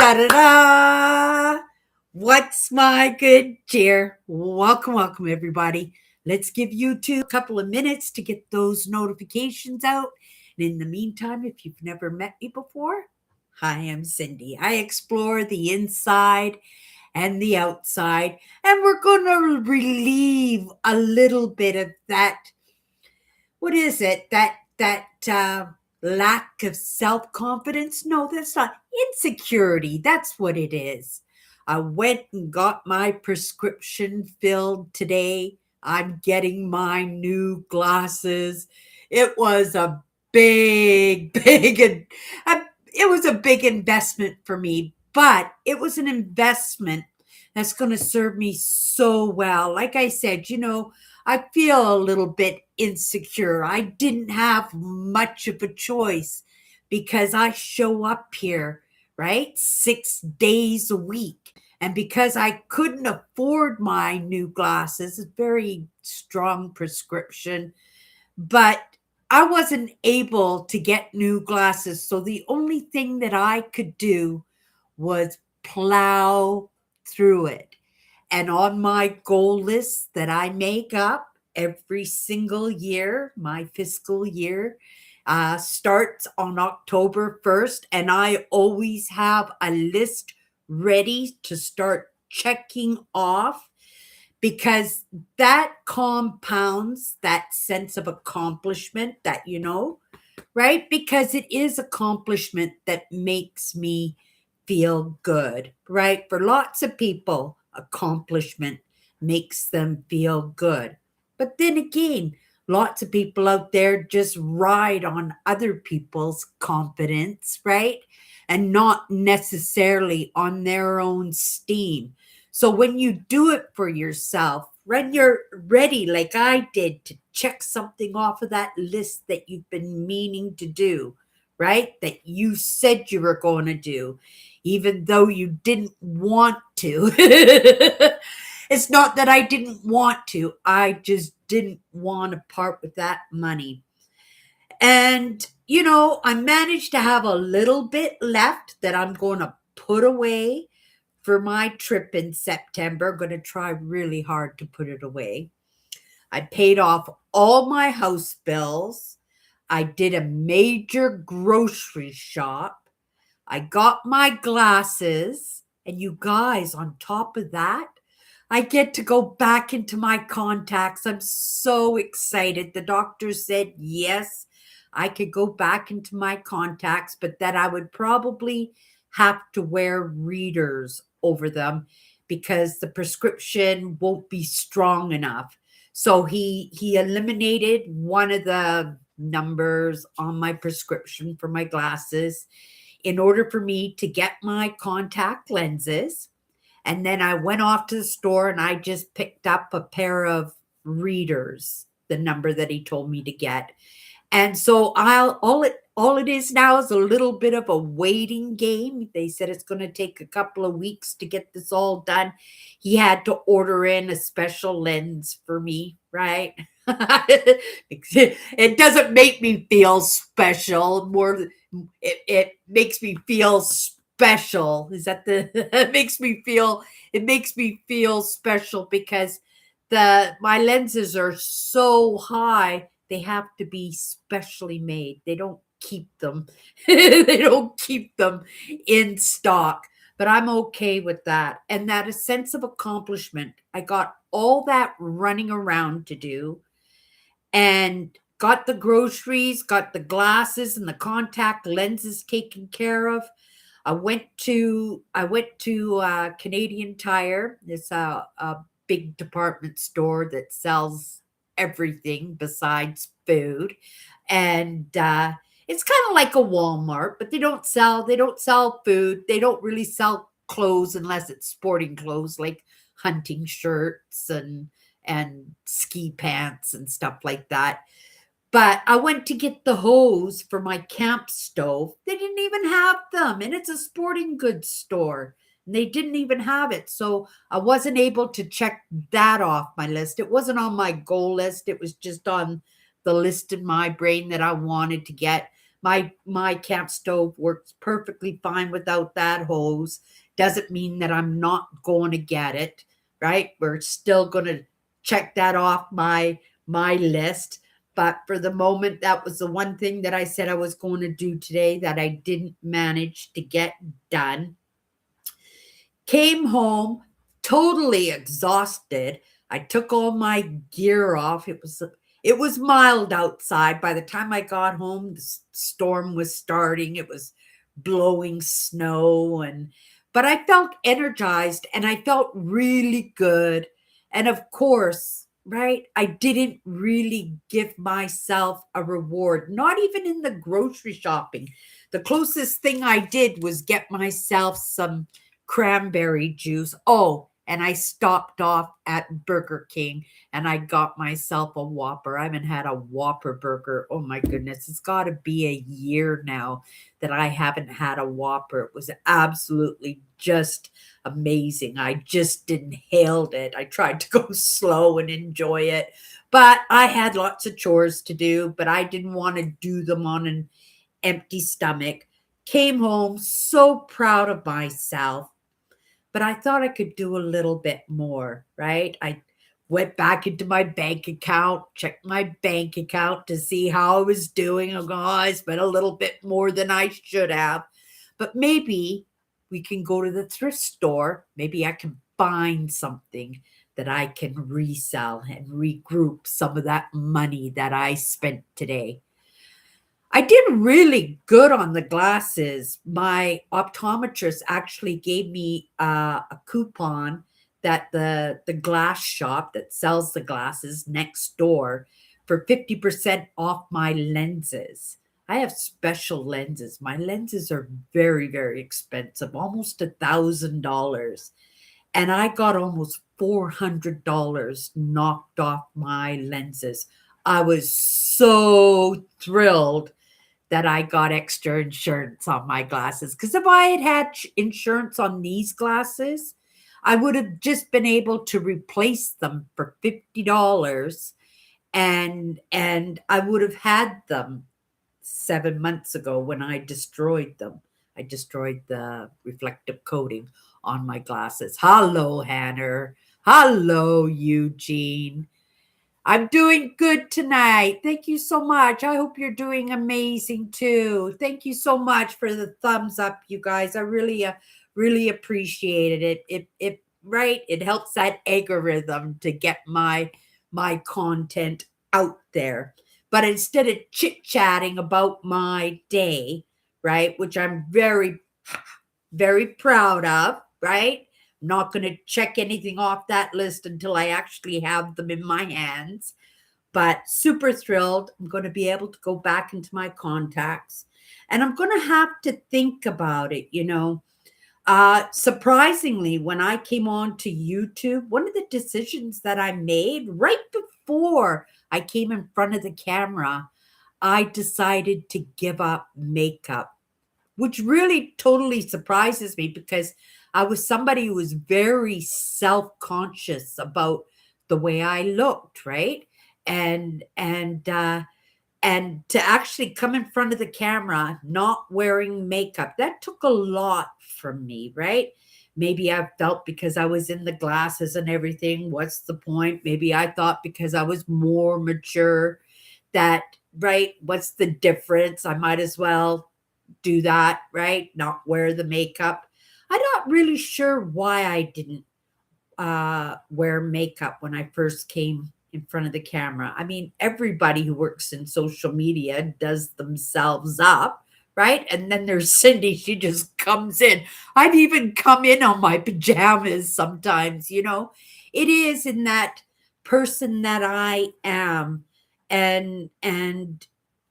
Da-da-da! What's my good cheer? Welcome, everybody. Let's give YouTube a couple of minutes to get those notifications out. And in the meantime, if you've never met me before, hi, I'm Cindy. I explore the inside and the outside, and we're going to relieve a little bit of that. What is it? That lack of self-confidence? No, that's not insecurity. That's what it is. I went and got my prescription filled today. I'm getting my new glasses. It was a big, it was a big investment for me, but it was an investment that's going to serve me so well. Like I said, I feel a little bit insecure. I didn't have much of a choice because I show up here, right? 6 days a week. And because I couldn't afford my new glasses, a very strong prescription, but I wasn't able to get new glasses. So the only thing that I could do was plow through it. And on my goal list that I make up every single year, my fiscal year starts on October 1st. And I always have a list ready to start checking off because that compounds that sense of accomplishment that right? Because it is accomplishment that makes me feel good, right? For lots of people, accomplishment makes them feel good. But then again, lots of people out there just ride on other people's confidence, right? And not necessarily on their own steam. So when you do it for yourself, when you're ready, like I did, to check something off of that list that you've been meaning to do, right? That you said you were going to do, even though you didn't want to. It's not that I didn't want to, I just didn't want to part with that money. And, I managed to have a little bit left that I'm going to put away for my trip in September. I'm going to try really hard to put it away. I paid off all my house bills. I did a major grocery shop. I got my glasses. And you guys, on top of that, I get to go back into my contacts. I'm so excited. The doctor said yes, I could go back into my contacts, but that I would probably have to wear readers over them because the prescription won't be strong enough. So he eliminated one of the numbers on my prescription for my glasses in order for me to get my contact lenses. And then I went off to the store and I just picked up a pair of readers, the number that he told me to get. And so all it is now is a little bit of a waiting game. They said it's going to take a couple of weeks to get this all done. He had to order in a special lens for me, right? It doesn't make me feel special. It makes me feel special. Is that the it makes me feel special because my lenses are so high, they have to be specially made. They don't keep them. They don't keep them in stock. But I'm okay with that. And that a sense of accomplishment. I got all that running around to do and got the groceries, got the glasses and the contact lenses taken care of. I went to Canadian Tire. It's a big department store that sells everything besides food, and it's kind of like a Walmart, but they don't sell food. They don't really sell clothes unless it's sporting clothes like hunting shirts and ski pants and stuff like that. But I went to get the hose for my camp stove. They didn't even have them. And it's a sporting goods store. And they didn't even have it. So I wasn't able to check that off my list. It wasn't on my goal list. It was just on the list in my brain that I wanted to get. My camp stove works perfectly fine without that hose. Doesn't mean that I'm not going to get it, right? We're still going to check that off my list. But for the moment, that was the one thing that I said I was going to do today that I didn't manage to get done. Came home totally exhausted. I took all my gear off. It was mild outside. By the time I got home, the storm was starting. It was blowing snow, but I felt energized and I felt really good. And of course, right, I didn't really give myself a reward, not even in the grocery shopping. The closest thing I did was get myself some cranberry juice. Oh, and I stopped off at Burger King and I got myself a Whopper. I haven't had a Whopper burger. Oh my goodness, it's got to be a year now that I haven't had a Whopper. It was absolutely just amazing. I just inhaled it. I tried to go slow and enjoy it, but I had lots of chores to do, but I didn't want to do them on an empty stomach. Came home so proud of myself, but I thought I could do a little bit more, right? I went back into my bank account, checked my bank account to see how I was doing. Oh, I spent a little bit more than I should have. But maybe we can go to the thrift store. Maybe I can find something that I can resell and regroup some of that money that I spent today. I did really good on the glasses. My optometrist actually gave me a coupon that the glass shop that sells the glasses next door for 50% off my lenses. I have special lenses. My lenses are very, very expensive, almost $1,000. And I got almost $400 knocked off my lenses. I was so thrilled that I got extra insurance on my glasses. Because if I had had insurance on these glasses, I would have just been able to replace them for $50, and I would have had them 7 months ago when I destroyed them. I destroyed the reflective coating on my glasses. Hello, Hannah. Hello, Eugene. I'm doing good tonight. Thank you so much. I hope you're doing amazing too. Thank you so much for the thumbs up, you guys. I really appreciated it. It right, it helps that algorithm to get my content out there. But instead of chit-chatting about my day, right, which I'm very very proud of, right? I'm not going to check anything off that list until I actually have them in my hands, but super thrilled. I'm going to be able to go back into my contacts and I'm going to have to think about it, Surprisingly, when I came on to YouTube, one of the decisions that I made right before I came in front of the camera, I decided to give up makeup, which really totally surprises me because I was somebody who was very self-conscious about the way I looked, right? And to actually come in front of the camera not wearing makeup, that took a lot from me, right? Maybe I felt because I was in the glasses and everything, what's the point? Maybe I thought because I was more mature that, right, what's the difference? I might as well do that, right? Not wear the makeup. I'm not really sure why I didn't wear makeup when I first came in front of the camera. I mean, everybody who works in social media does themselves up, right? And then there's Cindy, she just comes in. I'd even come in on my pajamas sometimes, It is in that person that I am. And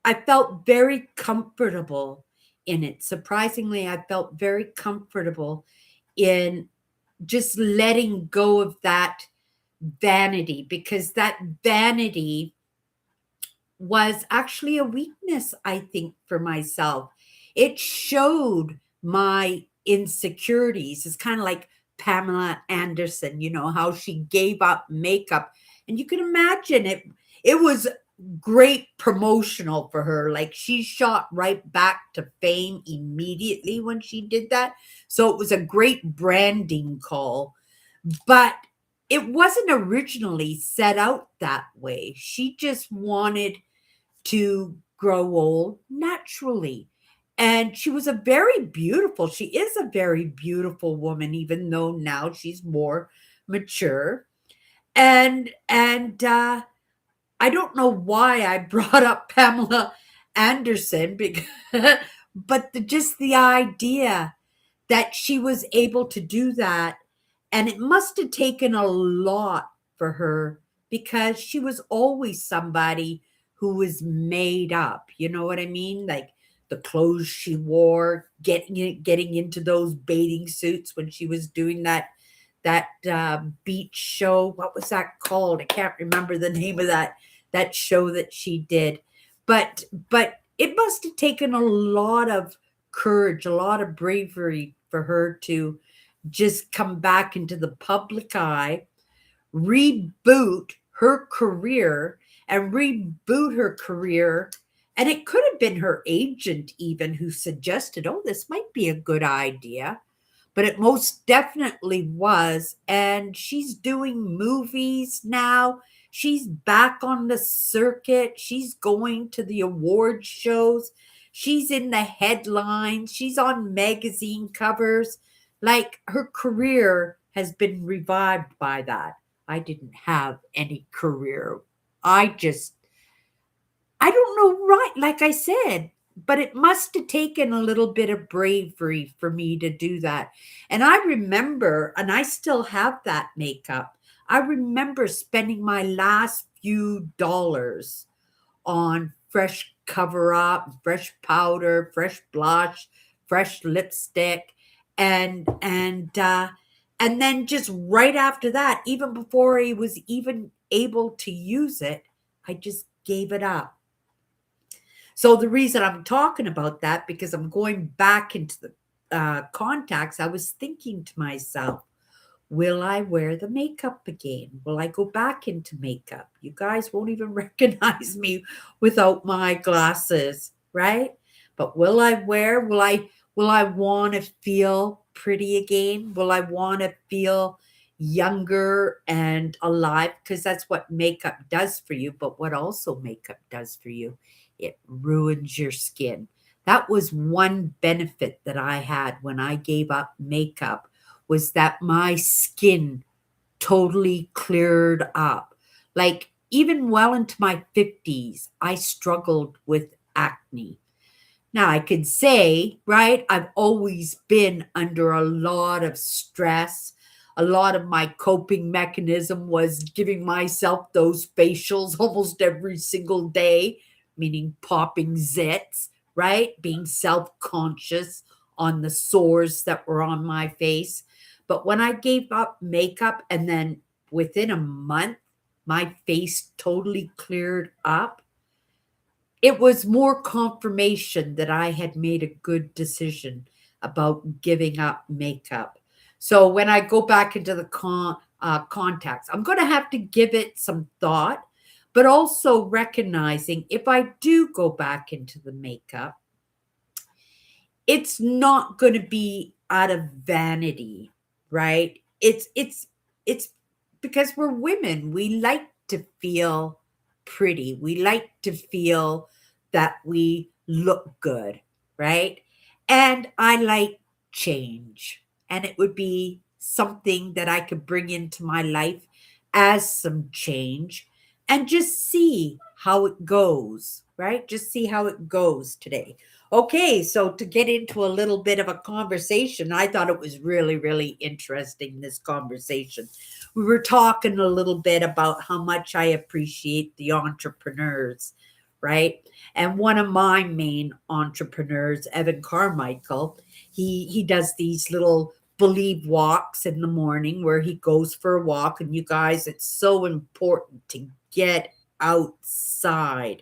I felt very comfortable in it. Surprisingly, I felt very comfortable in just letting go of that vanity, because that vanity was actually a weakness, I think, for myself. It showed my insecurities. It's kind of like Pamela Anderson, how she gave up makeup. And you can imagine it was great promotional for her. Like she shot right back to fame immediately when she did that. So it was a great branding call, but it wasn't originally set out that way. She just wanted to grow old naturally. And she was a very beautiful, she is a very beautiful woman, even though now she's more mature. And I don't know why I brought up Pamela Anderson because, but just the idea that she was able to do that, and it must have taken a lot for her because she was always somebody who was made up. You know what I mean? Like the clothes she wore, getting into those bathing suits when she was doing that beach show. What was that called? I can't remember the name of that show that she did. But it must have taken a lot of courage, a lot of bravery for her to just come back into the public eye, reboot her career and reboot her career. And it could have been her agent even who suggested, oh, this might be a good idea, but it most definitely was. And she's doing movies now. She's back on the circuit. She's going to the award shows. She's in the headlines. She's on magazine covers. Like her career has been revived by that. I didn't have any career. I just I don't know, right? Like I said, but it must have taken a little bit of bravery for me to do that. And I remember, and I still have that makeup. I remember spending my last few dollars on fresh cover up, fresh powder, fresh blush, fresh lipstick, and then just right after that, even before I was even able to use it, I just gave it up. So the reason I'm talking about that, because I'm going back into the contacts, I was thinking to myself, will I wear the makeup again? Will I go back into makeup? You guys won't even recognize me without my glasses, right? But will I want to feel pretty again? Will I want to feel younger and alive? Because that's what makeup does for you. But what also makeup does for you, it ruins your skin. That was one benefit that I had when I gave up makeup, was that my skin totally cleared up. Like even well into my 50s, I struggled with acne. Now, I could say, right, I've always been under a lot of stress. A lot of my coping mechanism was giving myself those facials almost every single day, meaning popping zits, right? Being self conscious on the sores that were on my face. But when I gave up makeup and then within a month, my face totally cleared up, it was more confirmation that I had made a good decision about giving up makeup. So when I go back into the contacts, I'm going to have to give it some thought, but also recognizing if I do go back into the makeup, it's not going to be out of vanity, right? It's because we're women. We like to feel pretty. We like to feel that we look good, right? And I like change. And it would be something that I could bring into my life as some change and just see how it goes, right? Just see how it goes today. Okay, so to get into a little bit of a conversation, I thought it was really, really interesting, this conversation. We were talking a little bit about how much I appreciate the entrepreneurs, right? And one of my main entrepreneurs, Evan Carmichael, he does these little believe walks in the morning where he goes for a walk. And you guys, it's so important to get outside,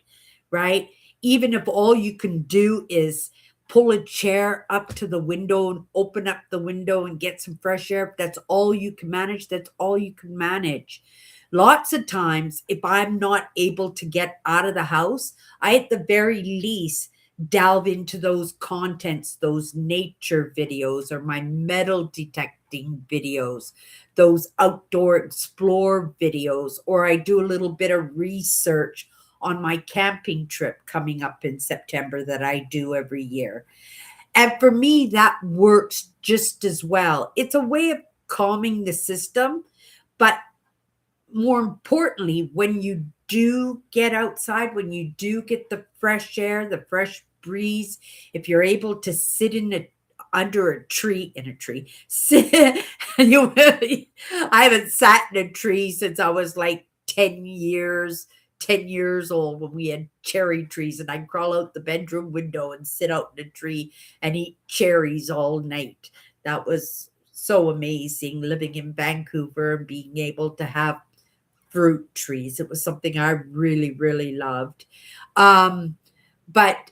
right? Even if all you can do is pull a chair up to the window and open up the window and get some fresh air, if that's all you can manage, that's all you can manage. Lots of times, if I'm not able to get out of the house, I at the very least delve into those contents, those nature videos or my metal detecting videos, those outdoor explore videos, or I do a little bit of research on my camping trip coming up in September that I do every year. And for me, that works just as well. It's a way of calming the system, but more importantly, when you do get outside, when you do get the fresh air, the fresh breeze, if you're able to sit in a under a tree in a tree, sit, you, I haven't sat in a tree since I was like 10 years old when we had cherry trees, and I'd crawl out the bedroom window and sit out in a tree and eat cherries all night. That was so amazing living in Vancouver and being able to have fruit trees. It was something I really, really loved. Um, but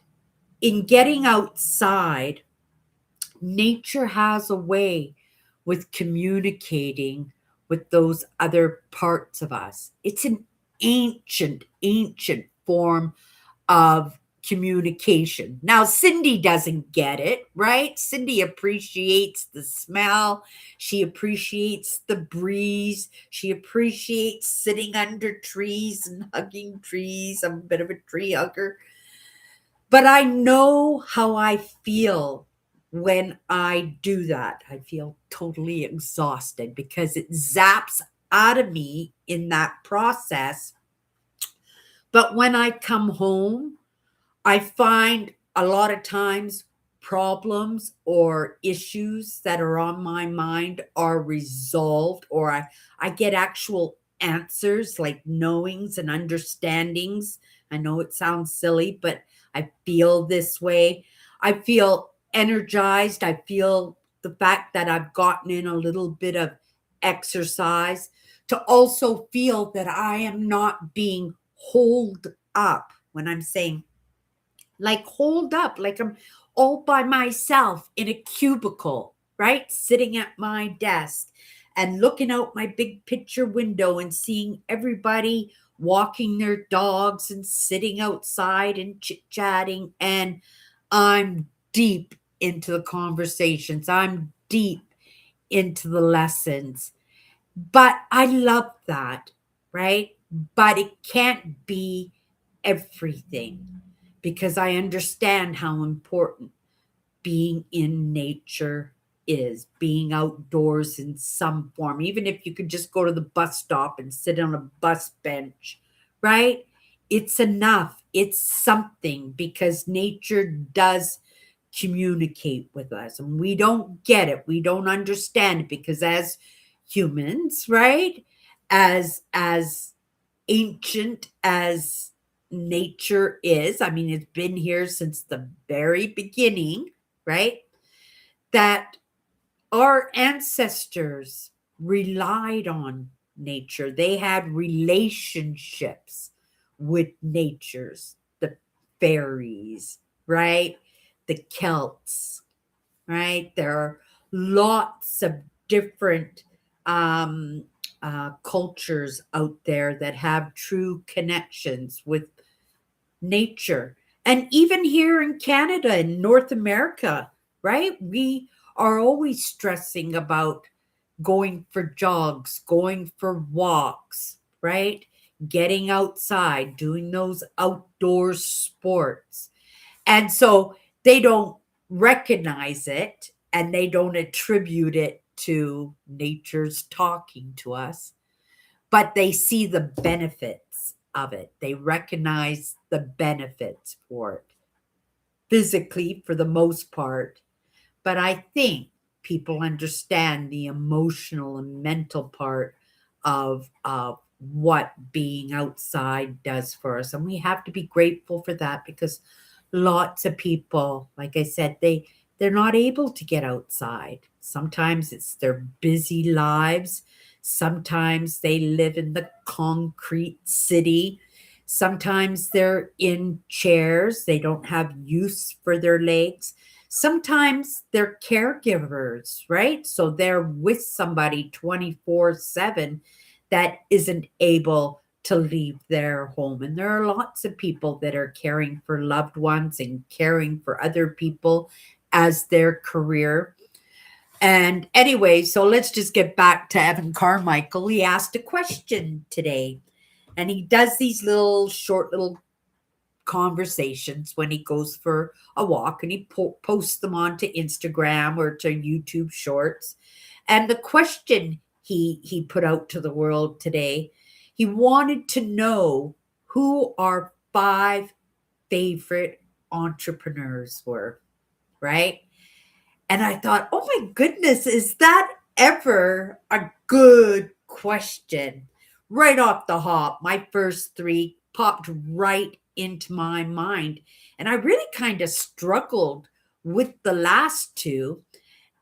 in getting outside, nature has a way with communicating with those other parts of us. It's an ancient, ancient form of communication. Now, Cindy doesn't get it, right? Cindy appreciates the smell. She appreciates the breeze. She appreciates sitting under trees and hugging trees. I'm a bit of a tree hugger. But I know how I feel when I do that. I feel totally exhausted because it zaps out of me in that process. But when I come home, I find a lot of times problems or issues that are on my mind are resolved, or I get actual answers like knowings and understandings. I know it sounds silly, but I feel this way. I feel energized. I feel the fact that I've gotten in a little bit of exercise to also feel that I am not being holed up when I'm saying like holed up, like I'm all by myself in a cubicle, right? Sitting at my desk and looking out my big picture window and seeing everybody walking their dogs and sitting outside and chit chatting. And I'm deep into the conversations, I'm deep into the lessons. But I love that, right? But it can't be everything because I understand how important being in nature is, being outdoors in some form, even if you could just go to the bus stop and sit on a bus bench, right? It's enough. It's something because nature does communicate with us and we don't get it. We don't understand it because as humans, right? As ancient as nature is, I mean, it's been here since the very beginning, right? That our ancestors relied on nature. They had relationships with natures, the fairies, right? The Celts, right? There are lots of different um, cultures out there that have true connections with nature. And even here in Canada and North America, right? We are always stressing about going for jogs, going for walks, right? Getting outside, doing those outdoor sports. And so they don't recognize it and they don't attribute it to nature's talking to us, but they see the benefits of it. They recognize the benefits for it physically for the most part. But I think people understand the emotional and mental part of what being outside does for us. And we have to be grateful for that because lots of people, like I said, they're not able to get outside. Sometimes it's their busy lives. Sometimes they live in the concrete city. Sometimes they're in chairs. They don't have use for their legs. Sometimes they're caregivers, right? So they're with somebody 24/7 that isn't able to leave their home. And there are lots of people that are caring for loved ones and caring for other people as their career. And anyway, so let's just get back to Evan Carmichael. He asked a question today, and he does these little short little conversations when he goes for a walk, and he posts them onto Instagram or to YouTube Shorts. And the question he put out to the world today, he wanted to know who our 5 favorite entrepreneurs were, right? And I thought, oh my goodness, is that ever a good question? Right off the hop, my first 3 popped right into my mind. And I really kind of struggled with the last 2.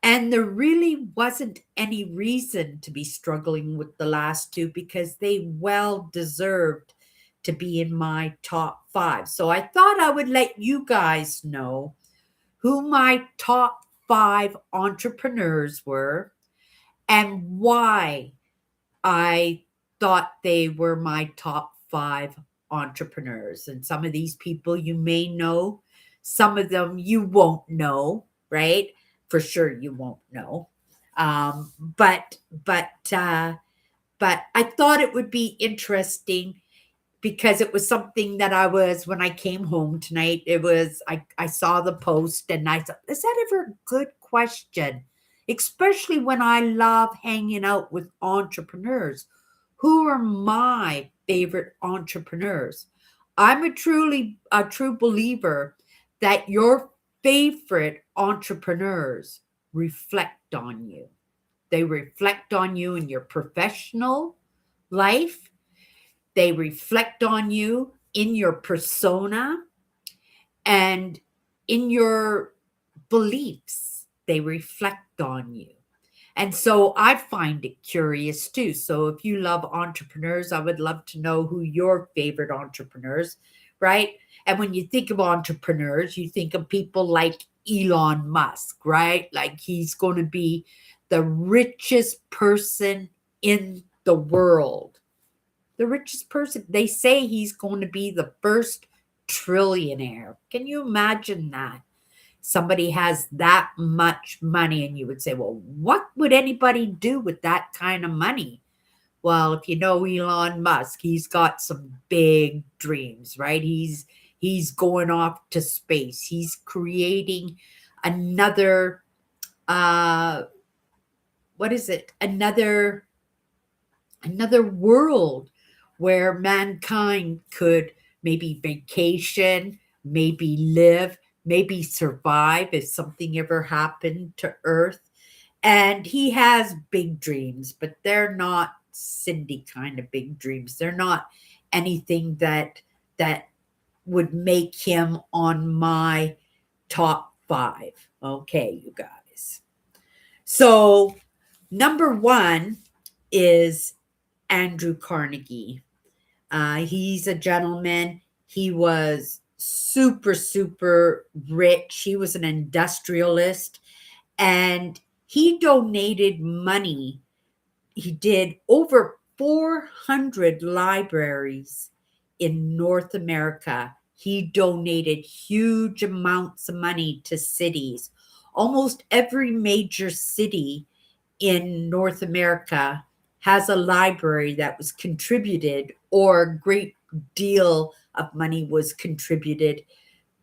And there really wasn't any reason to be struggling with the last 2 because they well deserved to be in my top 5. So I thought I would let you guys know who my top 5 entrepreneurs were and why I thought they were my top 5 entrepreneurs. And some of these people you may know, some of them you won't know, right? For sure you won't know. Um, but but uh, but I thought it would be interesting because it was something that I was when I came home tonight. It was I saw the post and I thought, is that ever a good question? Especially when I love hanging out with entrepreneurs. Who are my favorite entrepreneurs? I'm a true believer that your favorite entrepreneurs reflect on you. They reflect on you in your professional life, they reflect on you in your persona and in your beliefs. They reflect on you. And so I find it curious too. So if you love entrepreneurs, I would love to know who your favorite entrepreneurs, right? And when you think of entrepreneurs, you think of people like Elon Musk, right? Like he's going to be the richest person in the world, the richest person. They say he's going to be the first trillionaire. Can you imagine that? Somebody has that much money, and you would say, well, what would anybody do with that kind of money? Well, if you know Elon Musk, he's got some big dreams, right? He's going off to space. He's creating another what is it? Another world where mankind could maybe vacation, maybe live, maybe survive if something ever happened to Earth. And he has big dreams, but they're not Cindy kind of big dreams. They're not anything that would make him on my top 5. Okay, you guys. So number 1 is Andrew Carnegie. He's a gentleman. He was super, super rich. He was an industrialist and he donated money. He did over 400 libraries in North America. He donated huge amounts of money to cities. Almost every major city in North America has a library that was contributed, or a great deal of money was contributed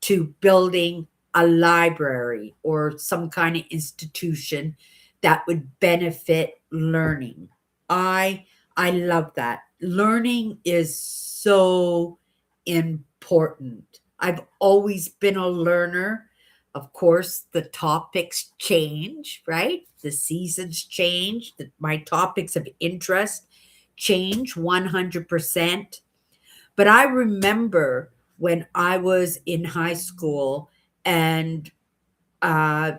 to building a library or some kind of institution that would benefit learning. I I love that. Learning is so important. I've always been a learner. Of course, the topics change, right? The seasons change. My topics of interest change 100%. But I remember when I was in high school and uh,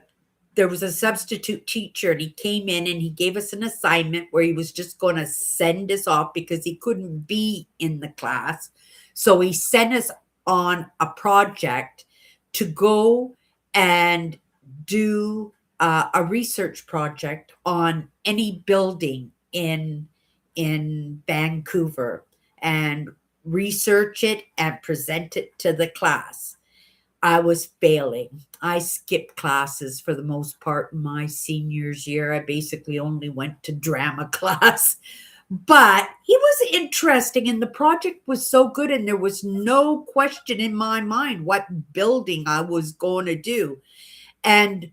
there was a substitute teacher and he came in and he gave us an assignment where he was just going to send us off because he couldn't be in the class. So he sent us on a project to go and do a research project on any building in Vancouver and research it and present it to the class. I was failing. I skipped classes for the most part in my senior's year. I basically only went to drama class. But he was interesting, and the project was so good, and there was no question in my mind what building I was going to do. And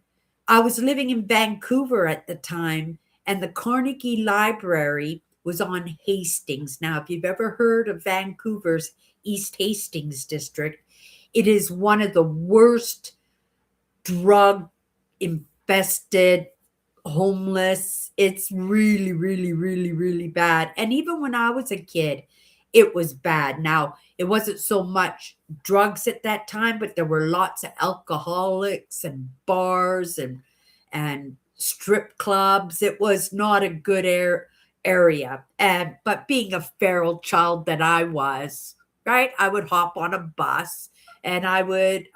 I was living in Vancouver at the time, and the Carnegie Library was on Hastings. Now, if you've ever heard of Vancouver's East Hastings district, it is one of the worst drug infested, homeless. It's really, really, really, really bad. And even when I was a kid, it was bad. Now, it wasn't so much drugs at that time, but there were lots of alcoholics and bars and strip clubs. It was not a good area. And but being a feral child that I was, right? I would hop on a bus and I would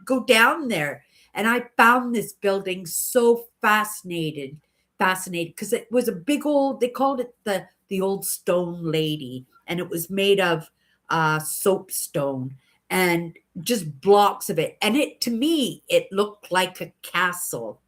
go down there, and I found this building so fascinated because it was a big old, they called it the old stone lady, and it was made of soapstone and just blocks of it, and it, to me, it looked like a castle.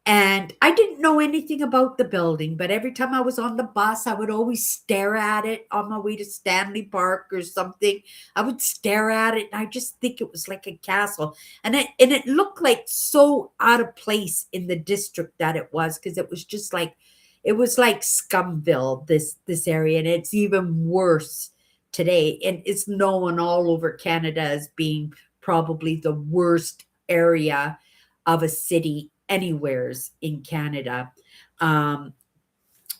And I didn't know anything about the building, but every time I was on the bus, I would always stare at it on my way to Stanley Park or something. I would stare at it, and I just think it was like a castle. And it looked like so out of place in the district that it was, because it was just like, it was like Scumville, this area, and it's even worse today. And it's known all over Canada as being probably the worst area of a city anywheres in Canada. Um,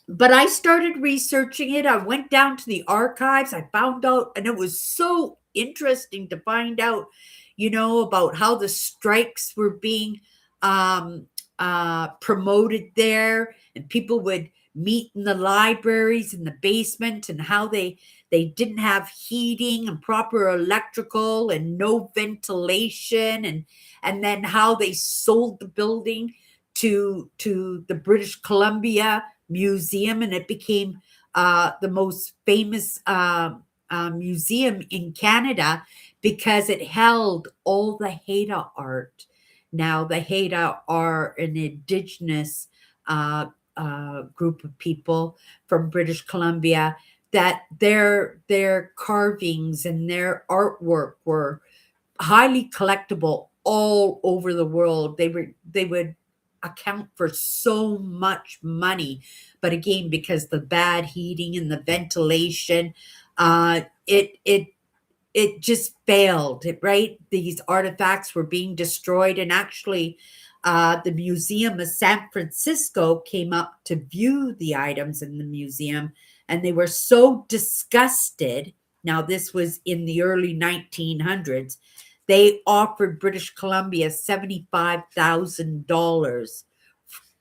but I started researching it. I went down to the archives. I found out, and it was so interesting to find out, about how the strikes were being promoted there, and people would meet in the libraries in the basement, and how they didn't have heating and proper electrical and no ventilation, and then how they sold the building to the British Columbia Museum, and it became the most famous museum in Canada because it held all the Haida art. Now, the Haida are an indigenous group of people from British Columbia, that their carvings and their artwork were highly collectible all over the world. They would account for so much money, but again, because the bad heating and the ventilation, it just failed. Right, these artifacts were being destroyed, and actually, the Museum of San Francisco came up to view the items in the museum, and they were so disgusted. Now, this was in the early 1900s. They offered British Columbia $75,000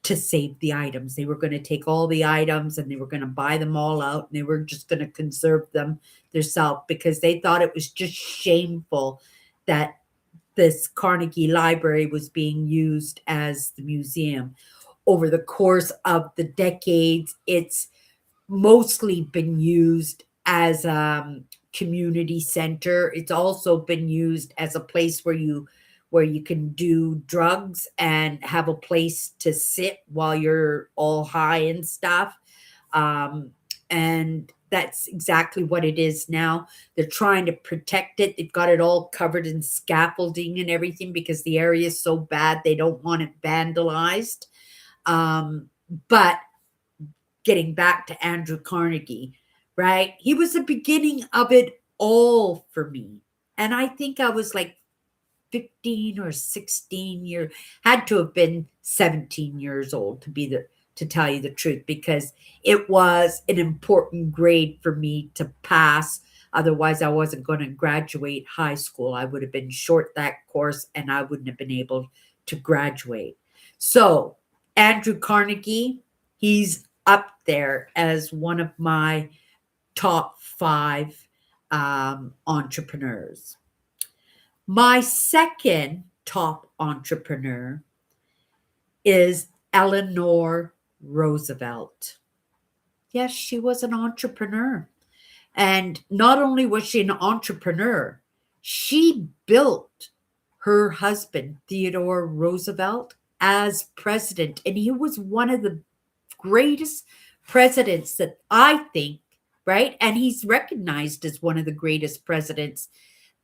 to save the items. They were going to take all the items and they were going to buy them all out, and they were just going to conserve them themselves, because they thought it was just shameful that this Carnegie Library was being used as the museum. Over the course of the decades, it's mostly been used as a community center. It's also been used as a place where you can do drugs and have a place to sit while you're all high and stuff. And that's exactly what it is now. They're trying to protect it. They've got it all covered in scaffolding and everything because the area is so bad. They don't want it vandalized. But getting back to Andrew Carnegie, right? He was the beginning of it all for me. And I think I was like 15 or 16 years, had to have been 17 years old to tell you the truth, because it was an important grade for me to pass. Otherwise, I wasn't going to graduate high school. I would have been short that course and I wouldn't have been able to graduate. So, Andrew Carnegie, he's up there as one of my top 5 entrepreneurs. My second top entrepreneur is Eleanor Roosevelt. yes, she was an entrepreneur. And not only was she an entrepreneur, she built her husband, Theodore Roosevelt, as president. And he was one of the greatest presidents that I think, right? And he's recognized as one of the greatest presidents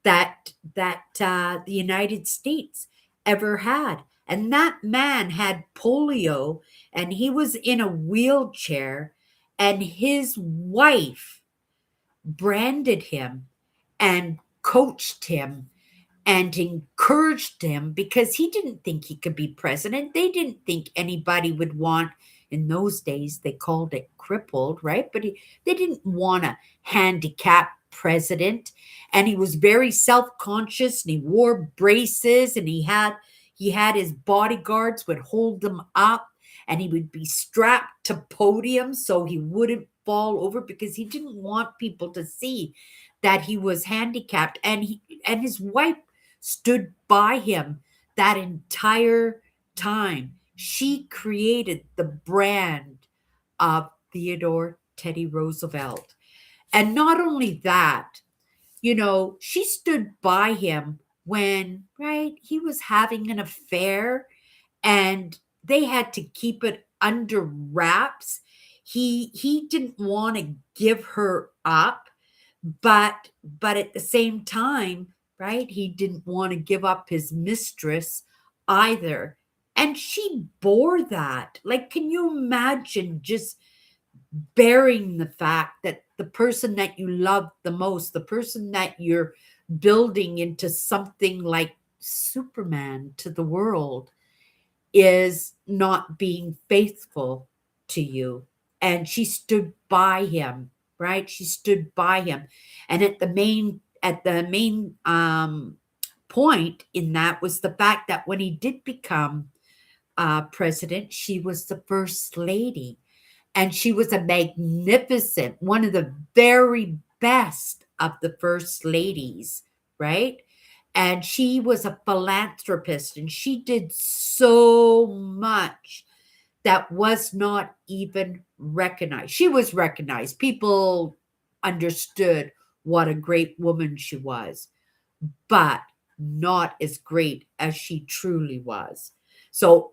that the United States ever had. And that man had polio and he was in a wheelchair, and his wife branded him and coached him and encouraged him because he didn't think he could be president. They didn't think anybody would want, in those days, they called it crippled, right? But they didn't want a handicapped president. And he was very self-conscious and he wore braces and he had his bodyguards would hold him up and he would be strapped to podiums so he wouldn't fall over because he didn't want people to see that he was handicapped. And his wife stood by him that entire time. She created the brand of Theodore Teddy Roosevelt. And not only that, she stood by him when, right, he was having an affair and they had to keep it under wraps. He didn't want to give her up, but at the same time, right, he didn't want to give up his mistress either. And she bore that. Like, can you imagine just bearing the fact that the person that you love the most, the person that you're building into something like Superman to the world, is not being faithful to you? And she stood by him, right? She stood by him. And at the main point in that was the fact that when he did become president, she was the first lady. And she was a magnificent, one of the very best of the first ladies, right? And she was a philanthropist and she did so much that was not even recognized. She was recognized. People understood what a great woman she was, but not as great as she truly was. So,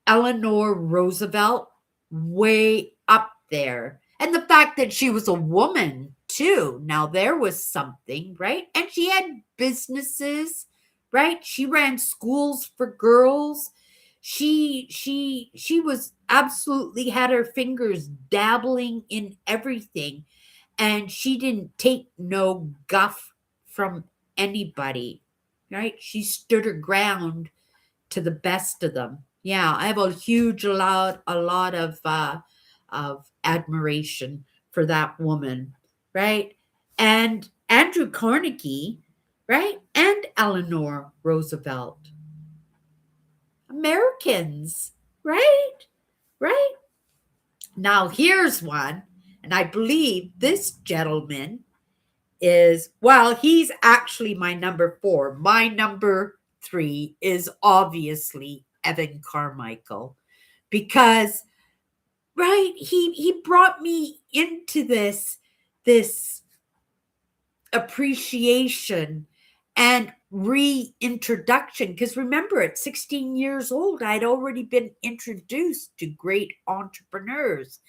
Eleanor Roosevelt, way up there. And the fact that she was a woman too. Now there was something, right? And she had businesses, right? She ran schools for girls. She was absolutely had her fingers dabbling in everything, and she didn't take no guff from anybody, right? She stood her ground to the best of them. Yeah, I have a lot of admiration for that woman, right? And Andrew Carnegie, right? And Eleanor Roosevelt, Americans, right? Right? Now here's one, and I believe this gentleman is, well, he's actually my number 4. My number 3 is obviously Evan Carmichael, because, right, he brought me into this appreciation and reintroduction, because remember, at 16 years old I'd already been introduced to great entrepreneurs.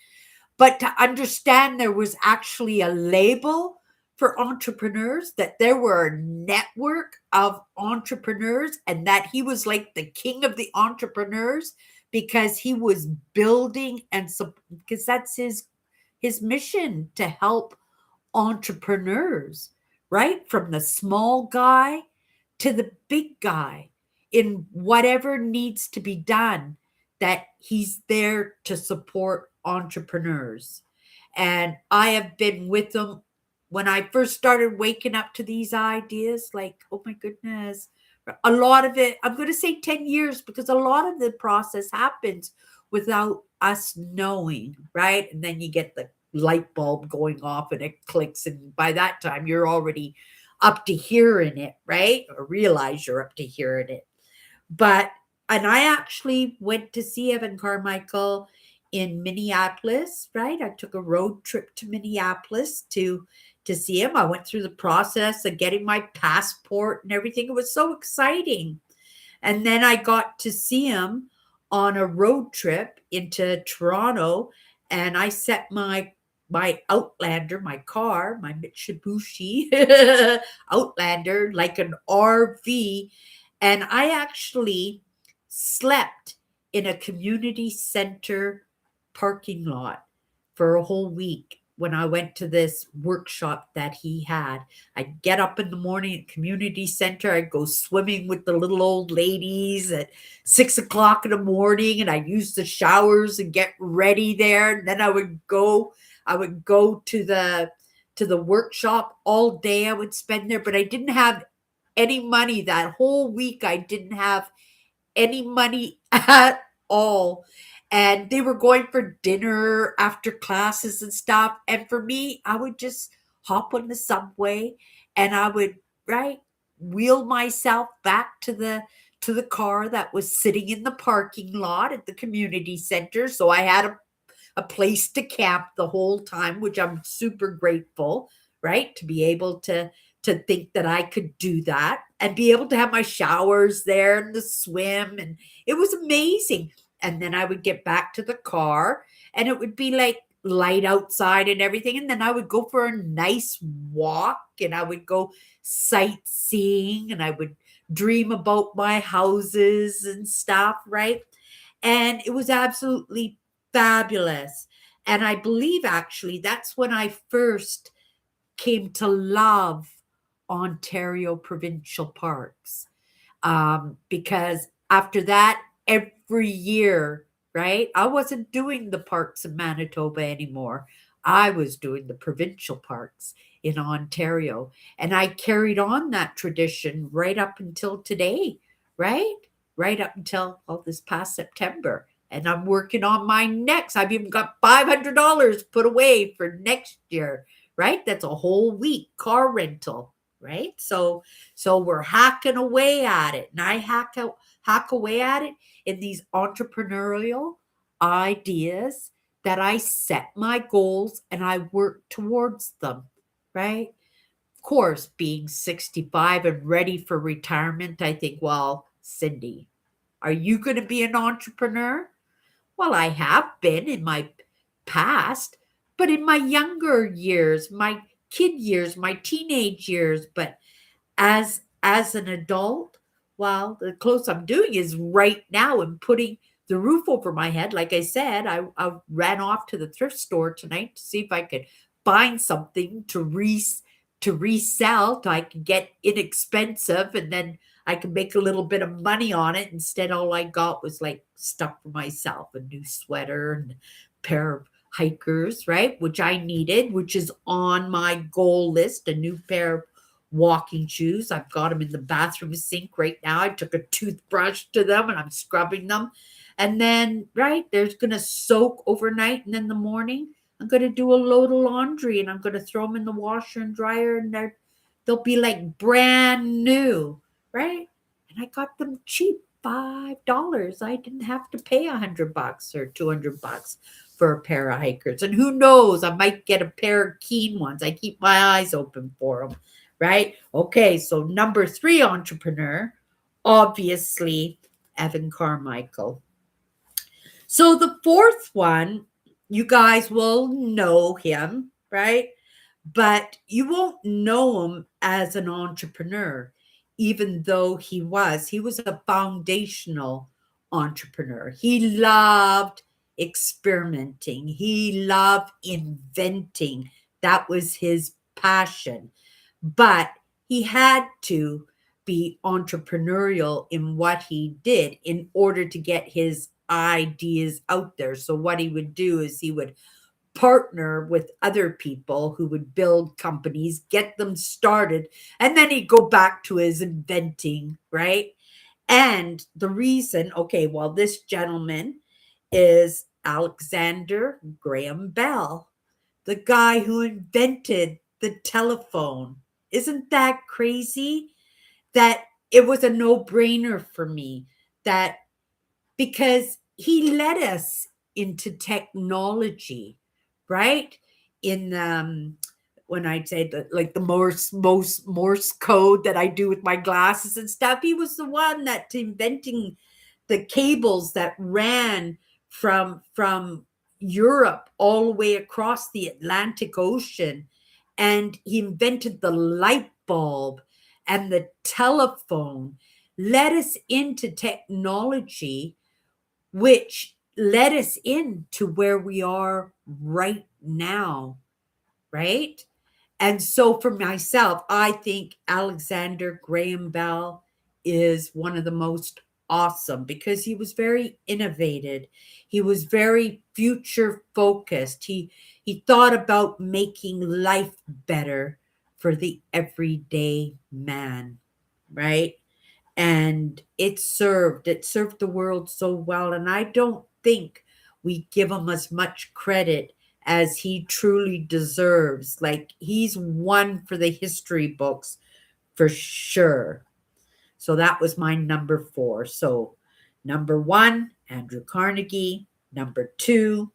But to understand there was actually a label for entrepreneurs, that there were a network of entrepreneurs, and that he was like the king of the entrepreneurs because he was building because that's his mission, to help entrepreneurs, right? From the small guy to the big guy in whatever needs to be done, that he's there to support entrepreneurs. And I have been with them when I first started waking up to these ideas, like, oh my goodness, a lot of it, I'm going to say 10 years, because a lot of the process happens without us knowing, right? And then you get the light bulb going off and it clicks. And by that time, you're already up to hearing it, right? Or realize you're up to hearing it. And I actually went to see Evan Carmichael in Minneapolis, right? I took a road trip to Minneapolis to see him. I went through the process of getting my passport and everything. It was so exciting. And then I got to see him on a road trip into Toronto, and I set my Outlander, my car, my Mitsubishi Outlander, like an RV, and I actually slept in a community center parking lot for a whole week when I went to this workshop that he had. I'd get up in the morning at community center. I'd go swimming with the little old ladies at 6 o'clock in the morning, and I'd use the showers and get ready there. And then I would go to the workshop all day. I would spend there, but I didn't have any money that whole week. I didn't have any money at all. And they were going for dinner after classes and stuff. And for me, I would just hop on the subway and I would, right, wheel myself back to the car that was sitting in the parking lot at the community center. So I had a place to camp the whole time, which I'm super grateful, right? To be able to think that I could do that and be able to have my showers there and the swim. And it was amazing. And then I would get back to the car and it would be like light outside and everything. And then I would go for a nice walk and I would go sightseeing and I would dream about my houses and stuff, right? And it was absolutely fabulous. And I believe actually that's when I first came to love Ontario provincial parks. Because after that, every year, right, I wasn't doing the parks in Manitoba anymore. I was doing the provincial parks in Ontario. And I carried on that tradition right up until today, right? Right up until this past September. And I'm working on my next. I've even got $500 put away for next year, right? That's a whole week car rental, right? So we're hacking away at it, and I hack away at it in these entrepreneurial ideas that I set my goals and I work towards them, right? Of course, being 65 and ready for retirement, I think, well, Cindy, are you going to be an entrepreneur? Well, I have been in my past, but in my younger years, my kid years, my teenage years, but as an adult, well, the close I'm doing is right now and putting the roof over my head. Like I said, I ran off to the thrift store tonight to see if I could find something to resell so I can get inexpensive and then I can make a little bit of money on it. Instead, all I got was like stuff for myself, a new sweater and a pair of hikers, right? Which I needed, which is on my goal list, a new pair of walking shoes. I've got them in the bathroom sink right now. I took a toothbrush to them and I'm scrubbing them. And then, right, there's going to soak overnight. And in the morning, I'm going to do a load of laundry and I'm going to throw them in the washer and dryer and they'll be like brand new, right? And I got them cheap, $5. I didn't have to pay $100 or $200 for a pair of hikers. And who knows, I might get a pair of Keen ones. I keep my eyes open for them, right? Okay, so number 3 entrepreneur, obviously, Evan Carmichael. So the 4th one, you guys will know him, right? But you won't know him as an entrepreneur, even though he was. He was a foundational entrepreneur. He loved experimenting. He loved inventing. That was his passion. But he had to be entrepreneurial in what he did in order to get his ideas out there. So what he would do is he would partner with other people who would build companies, get them started, and then he'd go back to his inventing, right? And the reason, okay, well, this gentleman is Alexander Graham Bell, the guy who invented the telephone. Isn't that crazy? That it was a no-brainer for me that because he led us into technology, right? In when I'd say the like the Morse code that I do with my glasses and stuff, he was the one that inventing the cables that ran from Europe all the way across the Atlantic Ocean, and he invented the light bulb and the telephone, led us into technology, which led us into where we are right now, right? And so for myself, I think Alexander Graham Bell is one of the most awesome because he was very innovative. He was very future focused. He thought about making life better for the everyday man, right? And it served the world so well, and I don't think we give him as much credit as he truly deserves. Like, he's one for the history books for sure. So that was my number 4. So number 1, Andrew Carnegie. Number 2,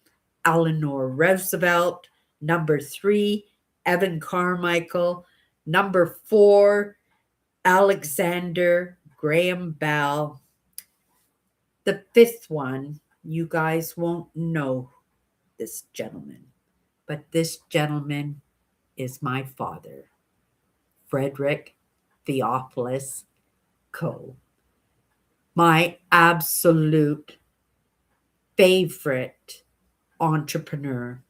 Eleanor Roosevelt. Number 3, Evan Carmichael. Number 4, Alexander Graham Bell. The 5th one, you guys won't know this gentleman, but this gentleman is my father, Frederick Theophilus Coe, my absolute favorite entrepreneur.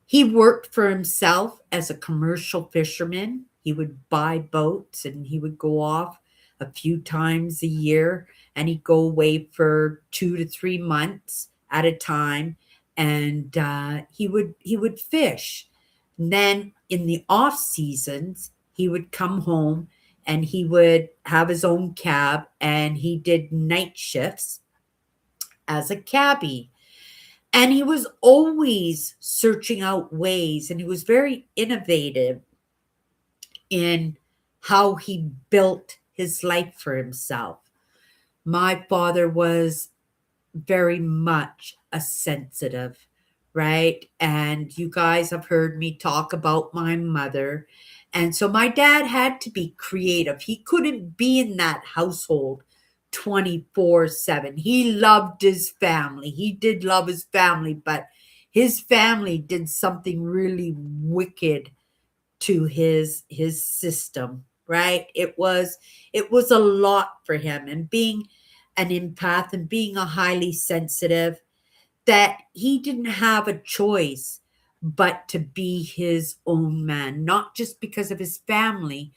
He worked for himself as a commercial fisherman. He would buy boats and he would go off a few times a year, and he'd go away for 2 to 3 months at a time, and he would fish. And then in the off seasons, he would come home and he would have his own cab, and he did night shifts as a cabbie. And he was always searching out ways, and he was very innovative in how he built his life for himself. My father was very much a sensitive, right? And you guys have heard me talk about my mother. And so my dad had to be creative. He couldn't be in that household 24/7. He loved his family. He did love his family, but his family did something really wicked to his system, right? It was a lot for him, and being an empath and being a highly sensitive, that he didn't have a choice but to be his own man, not just because of his family,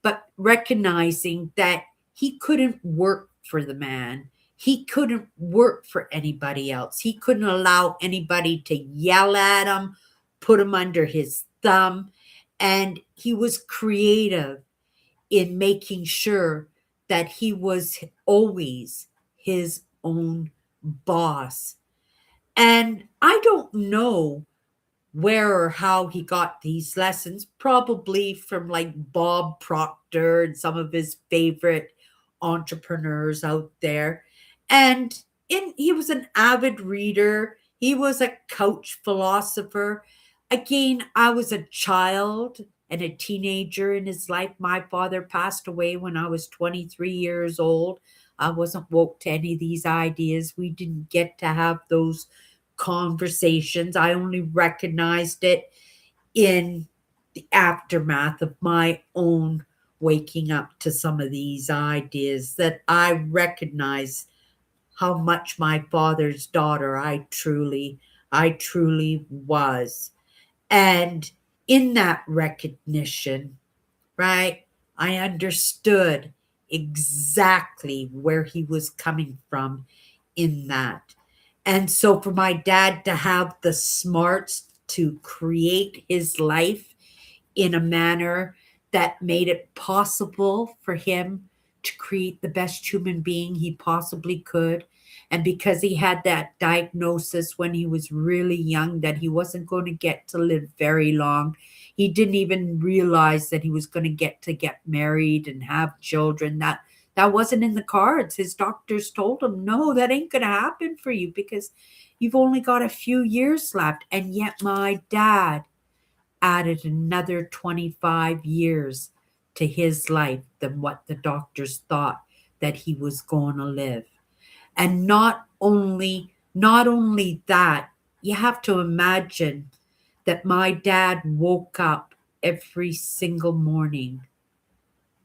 but recognizing that he couldn't work for the man. He couldn't work for anybody else. He couldn't allow anybody to yell at him, put him under his thumb. And he was creative in making sure that he was always his own boss. And I don't know where or how he got these lessons, probably from like Bob Proctor and some of his favorite entrepreneurs out there. And he was an avid reader, he was a couch philosopher. Again, I was a child and a teenager in his life. My father passed away when I was 23 years old. I wasn't woke to any of these ideas. We didn't get to have those conversations. I only recognized it in the aftermath of my own waking up to some of these ideas, that I recognize how much my father's daughter I truly was. And in that recognition, right, I understood exactly where he was coming from in that. And so for my dad to have the smarts to create his life in a manner that made it possible for him to create the best human being he possibly could. And because he had that diagnosis when he was really young that he wasn't going to get to live very long, he didn't even realize that he was going to get married and have children. that wasn't in the cards. His doctors told him, no, that ain't going to happen for you because you've only got a few years left. And yet my dad added another 25 years to his life than what the doctors thought that he was going to live. And not only that, you have to imagine that my dad woke up every single morning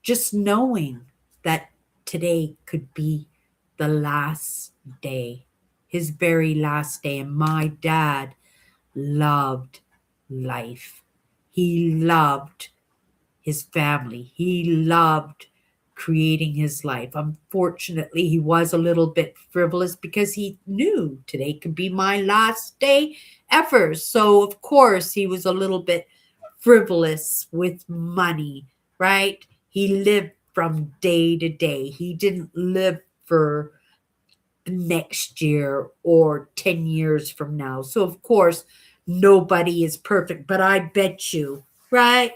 just knowing that today could be the last day, his very last day. And my dad loved life. He loved his family. He loved creating his life. Unfortunately, he was a little bit frivolous because he knew today could be my last day ever. So, of course, he was a little bit frivolous with money, right? He lived from day to day. He didn't live for next year or 10 years from now. So, of course, nobody is perfect, but I bet you, right?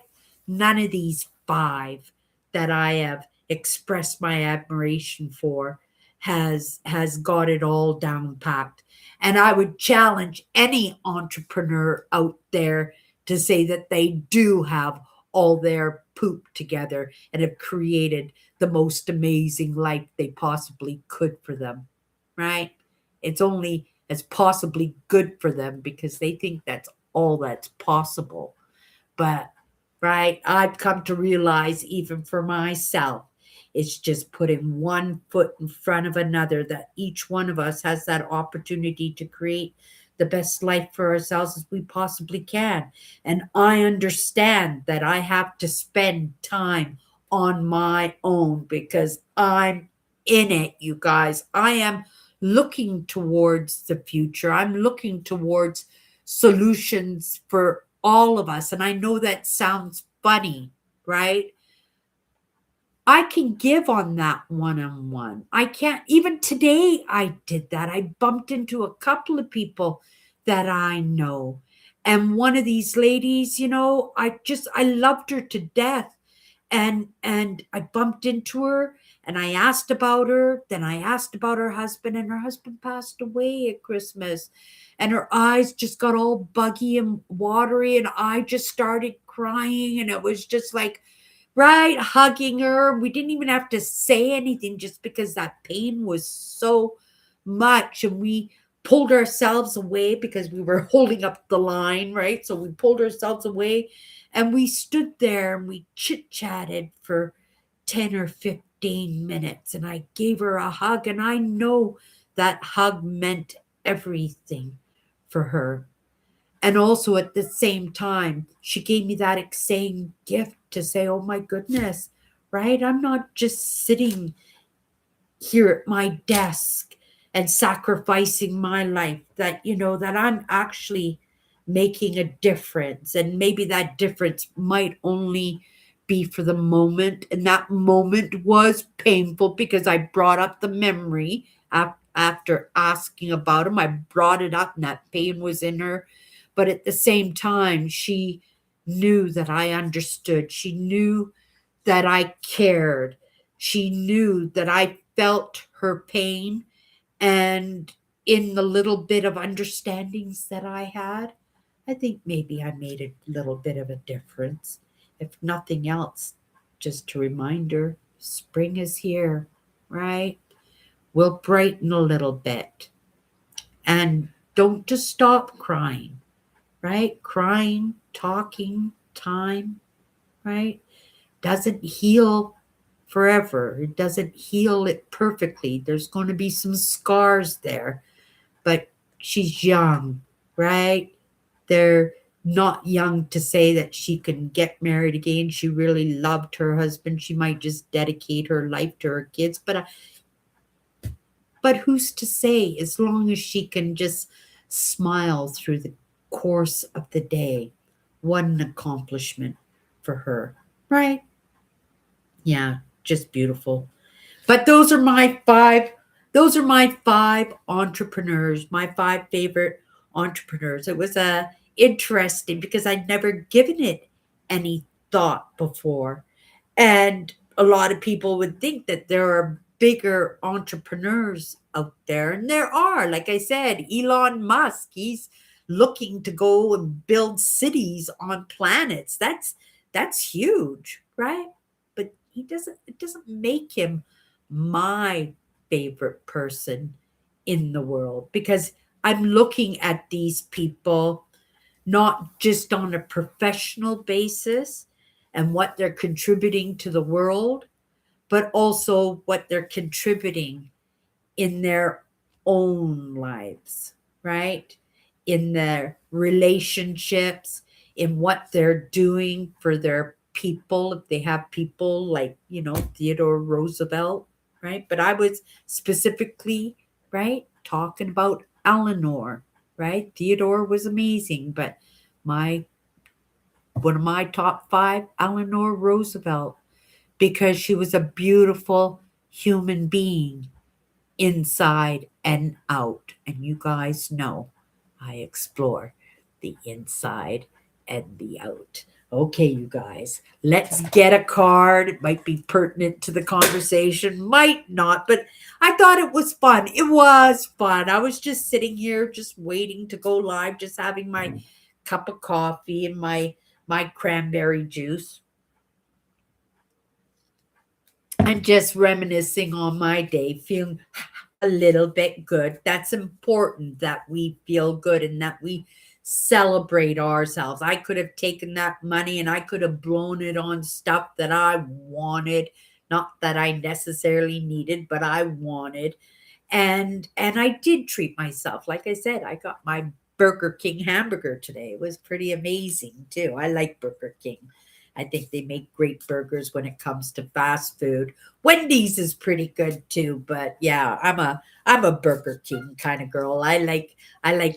None of these five that I have expressed my admiration for has got it all down packed. And I would challenge any entrepreneur out there to say that they do have all their poop together and have created the most amazing life they possibly could for them, right? It's only as possibly good for them because they think that's all that's possible. But, right, I've come to realize, even for myself, it's just putting one foot in front of another, that each one of us has that opportunity to create the best life for ourselves as we possibly can. And I understand that I have to spend time on my own because I'm in it, you guys. I am looking towards the future. I'm looking towards solutions for all of us. And I know that sounds funny, right? I can give on that one on one. I can't, even today, I did that. I bumped into a couple of people that I know. And one of these ladies, I loved her to death. And I bumped into her and I asked about her. Then I asked about her husband, and her husband passed away at Christmas. And her eyes just got all buggy and watery, and I just started crying. And it was just like, right, hugging her. We didn't even have to say anything just because that pain was so much. And we pulled ourselves away because we were holding up the line, right? So we pulled ourselves away and we stood there and we chit chatted for 10 or 15 minutes. And I gave her a hug, and I know that hug meant everything for her. And also at the same time, she gave me that same gift to say, oh my goodness, right? I'm not just sitting here at my desk and sacrificing my life, that I'm actually making a difference. And maybe that difference might only be for the moment. And that moment was painful because I brought up the memory after asking about him. I brought it up and that pain was in her. But at the same time, she knew that I understood. She knew that I cared. She knew that I felt her pain. And in the little bit of understandings that I had, I think maybe I made a little bit of a difference. If nothing else, just a reminder, spring is here, right? We'll brighten a little bit. And don't just stop crying, right? Crying, talking, time, right? Doesn't heal forever. It doesn't heal it perfectly. There's going to be some scars there, but she's young, right? They're not young to say that she can get married again. She really loved her husband. She might just dedicate her life to her kids, but who's to say, as long as she can just smile through the course of the day, what an accomplishment for her, right? Yeah, just beautiful. But those are my five entrepreneurs, my five favorite entrepreneurs. It was interesting because I'd never given it any thought before. And a lot of people would think that there are bigger entrepreneurs out there, and there are. Like I said, Elon Musk, he's looking to go and build cities on planets. That's huge, right? But he doesn't it doesn't make him my favorite person in the world, because I'm looking at these people not just on a professional basis and what they're contributing to the world, but also what they're contributing in their own lives, right? In their relationships, in what they're doing for their people, if they have people like, Theodore Roosevelt, right? But I was specifically, right, talking about Eleanor, right? Theodore was amazing, but my one of my top five, Eleanor Roosevelt, because she was a beautiful human being inside and out. And you guys know I explore the inside and the out. Okay, you guys, let's get a card. It might be pertinent to the conversation, might not, but I thought it was fun. It was fun. I was just sitting here, just waiting to go live, just having my cup of coffee and my cranberry juice. I'm just reminiscing on my day, feeling a little bit good. That's important, that we feel good and that we celebrate ourselves. I could have taken that money and I could have blown it on stuff that I wanted, not that I necessarily needed, but I wanted. And I did treat myself. Like I said, I got my Burger King hamburger today. It was pretty amazing too. I like Burger King. I think they make great burgers when it comes to fast food. Wendy's is pretty good too, but yeah, I'm a Burger King kind of girl. I like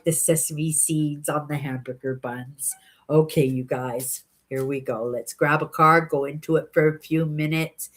the sesame seeds on the hamburger buns. Okay, you guys, here we go. Let's grab a card, go into it for a few minutes.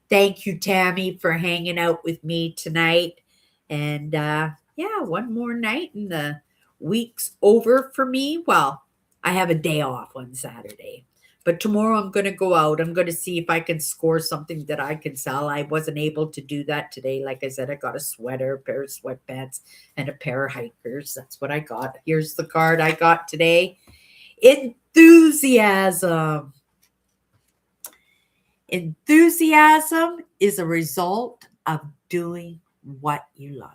Thank you, Tammy, for hanging out with me tonight. And yeah, one more night and the week's over for me. Well, I have a day off on Saturday. But tomorrow I'm going to go out. I'm going to see if I can score something that I can sell. I wasn't able to do that today. Like I said, I got a sweater, a pair of sweatpants, and a pair of hikers. That's what I got. Here's the card I got today. Enthusiasm. Enthusiasm is a result of doing what you love.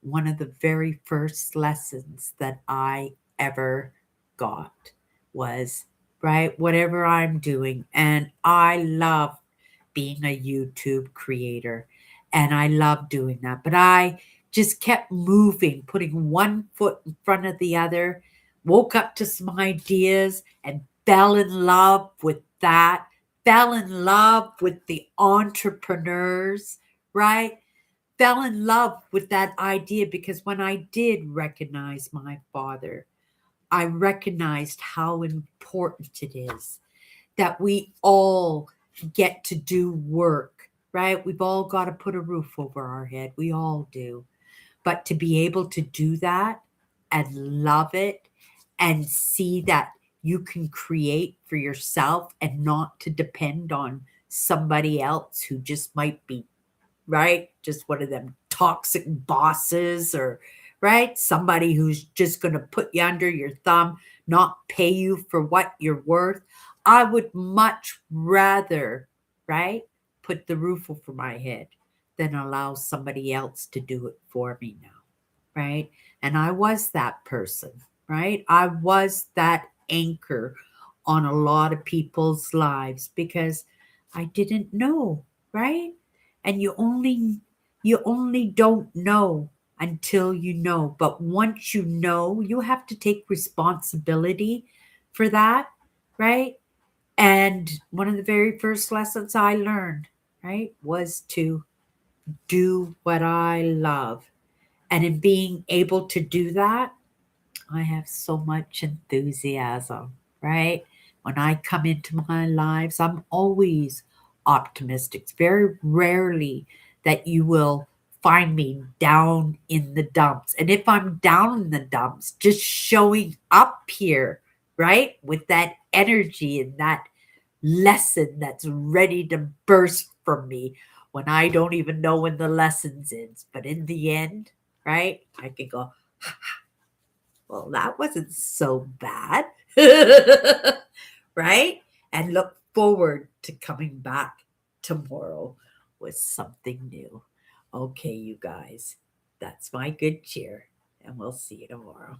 One of the very first lessons that I ever got was, right, whatever I'm doing. And I love being a YouTube creator and I love doing that. But I just kept moving, putting one foot in front of the other, woke up to some ideas and fell in love with that, fell in love with the entrepreneurs, right? Fell in love with that idea because when I did recognize my father, I recognized how important it is that we all get to do work, right? We've all got to put a roof over our head. We all do. But to be able to do that and love it and see that you can create for yourself and not to depend on somebody else who just might be, right? Just one of them toxic bosses, or right? Somebody who's just going to put you under your thumb, not pay you for what you're worth. I would much rather, right, put the roof over my head than allow somebody else to do it for me now, right? And I was that person, right? I was that anchor on a lot of people's lives because I didn't know, right? And you only don't know until you know. But once you know, you have to take responsibility for that, right? And one of the very first lessons I learned, right, was to do what I love. And in being able to do that, I have so much enthusiasm, right? When I come into my lives, I'm always optimistic. It's very rarely that you will find me down in the dumps. And if I'm down in the dumps, just showing up here, right, with that energy and that lesson that's ready to burst from me when I don't even know when the lesson's ends. But in the end, right, I can go, well, that wasn't so bad. Right? And look forward to coming back tomorrow with something new. Okay, you guys, that's my good cheer, and we'll see you tomorrow.